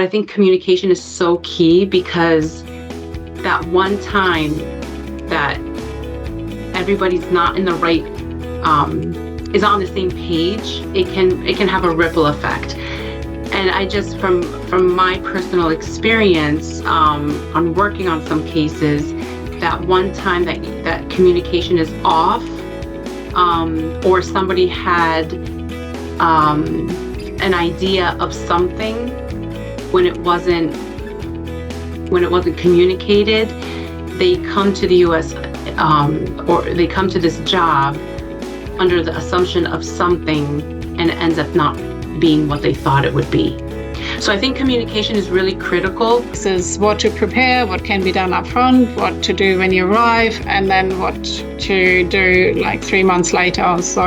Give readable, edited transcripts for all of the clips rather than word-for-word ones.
I think communication is so key, because that one time that everybody's not in the right, is on the same page, it can have a ripple effect. And I just, from my personal experience, on working on some cases, that one time that communication is off, or somebody had an idea of something when it wasn't communicated, they come to the U.S. Or they come to this job under the assumption of something, and it ends up not being what they thought it would be. So I think communication is really critical. This is what to prepare, what can be done up front, what to do when you arrive, and then what to do like 3 months later. So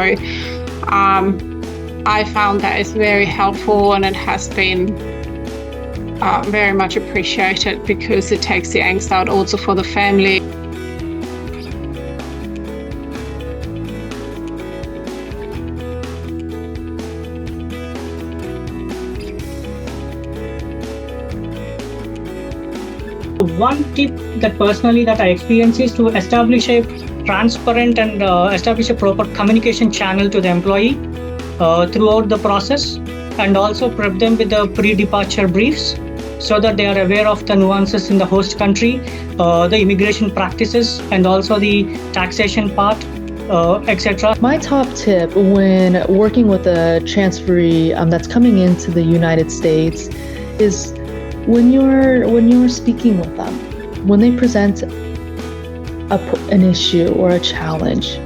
I found that it's very helpful, and it has been very much appreciated, because it takes the angst out also for the family. One tip that personally that I experience is to establish a transparent and establish a proper communication channel to the employee throughout the process, and also prep them with the pre-departure briefs so that they are aware of the nuances in the host country, the immigration practices, and also the taxation part, etc. My top tip when working with a transferee that's coming into the United States is when you're speaking with them, when they present an issue or a challenge,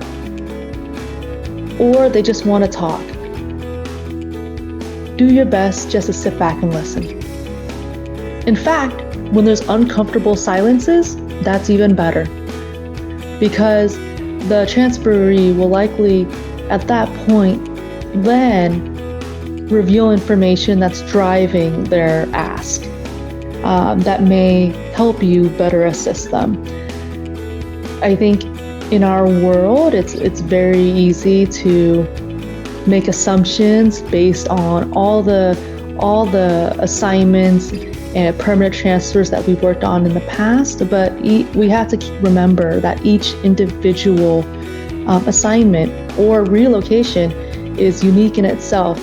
or they just want to talk, do your best just to sit back and listen. In fact, when there's uncomfortable silences, that's even better, because the transferee will likely at that point then reveal information that's driving their ask, that may help you better assist them. I think in our world, it's very easy to make assumptions based on all the assignments and permanent transfers that we've worked on in the past, but we have to remember that each individual assignment or relocation is unique in itself,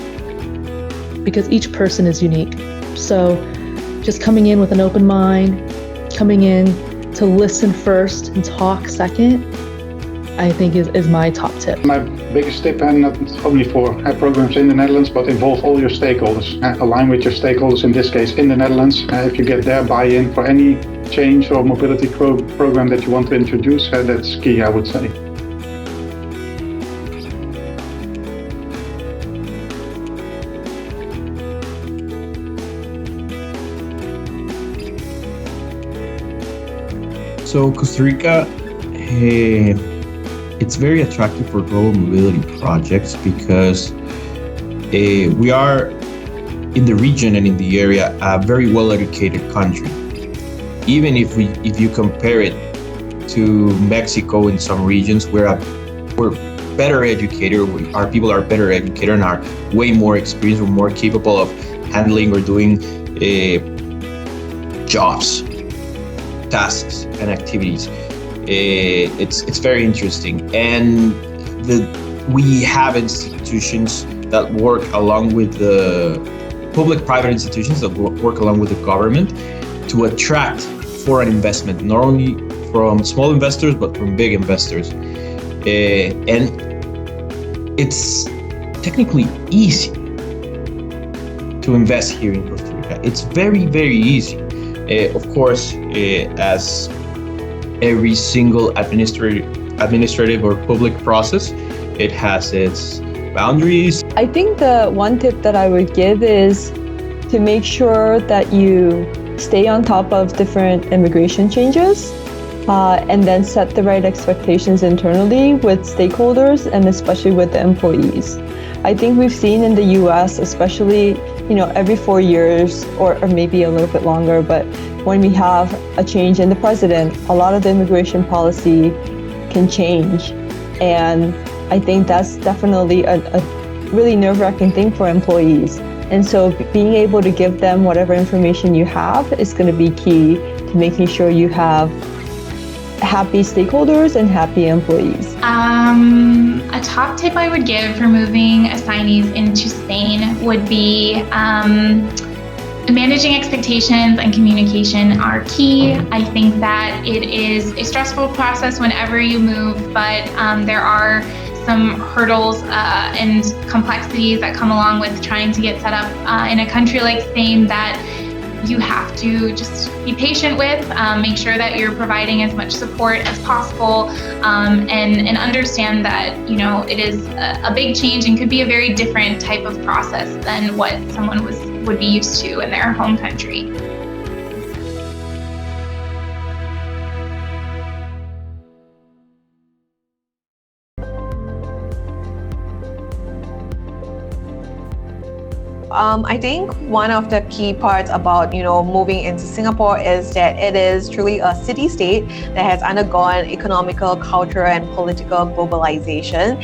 because each person is unique. So just coming in with an open mind, coming in to listen first and talk second, I think is my top tip. My biggest tip, and not only for programs in the Netherlands, but involve all your stakeholders. Align with your stakeholders, in this case in the Netherlands. If you get their buy-in for any change or mobility program that you want to introduce, that's key, I would say. So Costa Rica, it's very attractive for global mobility projects, because we are in the region and in the area a very well-educated country. Even if you compare it to Mexico in some regions, we're better educated. Our people are better educated and are way more experienced. We're more capable of handling or doing jobs, tasks, and activities. It's very interesting, and we have institutions that work along with the public-private institutions that work along with the government to attract foreign investment, not only from small investors but from big investors. And it's technically easy to invest here in Costa Rica. It's very, very easy. Of course, as every single administrative or public process, it has its boundaries. I think the one tip that I would give is to make sure that you stay on top of different immigration changes, and then set the right expectations internally with stakeholders and especially with the employees. I think we've seen in the US, especially, every 4 years or maybe a little bit longer, but when we have a change in the president, a lot of the immigration policy can change. And I think that's definitely a really nerve-wracking thing for employees. And so being able to give them whatever information you have is going to be key to making sure you have happy stakeholders and happy employees. A top tip I would give for moving assignees into Spain would be managing expectations and communication are key. I think that it is a stressful process whenever you move, but there are some hurdles and complexities that come along with trying to get set up in a country like Spain that you have to just be patient with, make sure that you're providing as much support as possible, and understand that, you know, it is a big change and could be a very different type of process than what someone would be used to in their home country. I think one of the key parts about, moving into Singapore is that it is truly a city-state that has undergone economical, cultural, and political globalization.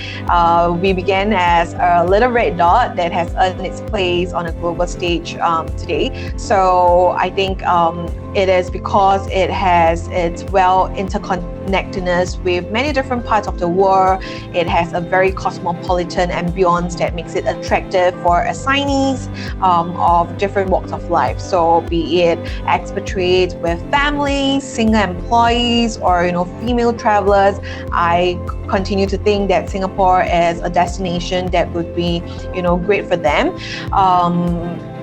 We began as a little red dot that has earned its place on a global stage today. So I think it is because it has its well interconnectedness with many different parts of the world. It has a very cosmopolitan ambience that makes it attractive for assignees of different walks of life. So be it expatriates with families, single employees, or female travelers, I continue to think that Singapore is a destination that would be great for them.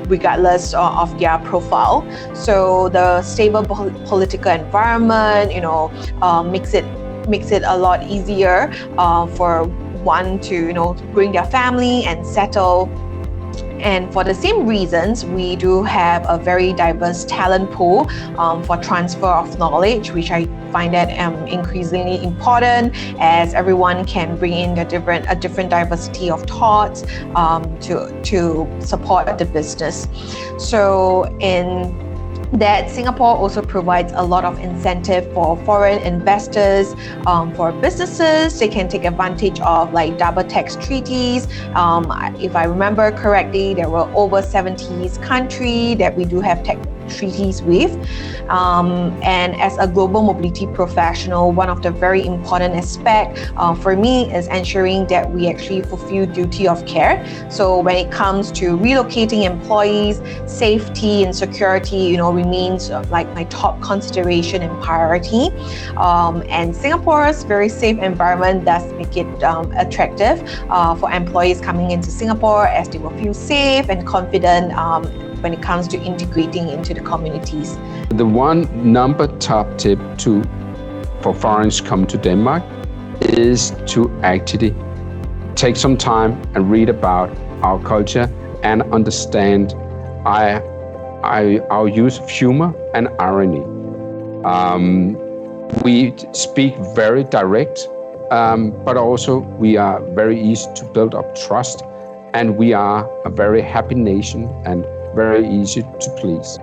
Regardless of their profile. So the stable political environment, makes it a lot easier for one to bring their family and settle. And for the same reasons, we do have a very diverse talent pool for transfer of knowledge, which I find that increasingly important, as everyone can bring in a different diversity of thoughts to support the business. So in that, Singapore also provides a lot of incentive for foreign investors, for businesses. They can take advantage of like double tax treaties. If I remember correctly, there were over 70 countries that we do have tax treaties with. And as a global mobility professional, one of the very important aspects for me is ensuring that we actually fulfill duty of care. So when it comes to relocating employees, safety and security, remains like my top consideration and priority. And Singapore's very safe environment does make it attractive for employees coming into Singapore, as they will feel safe and confident when it comes to integrating into the communities. The number top tip for foreigners come to Denmark is to actually take some time and read about our culture and understand our use of humor and irony. We speak very direct, but also we are very easy to build up trust, and we are a very happy nation and very easy to please.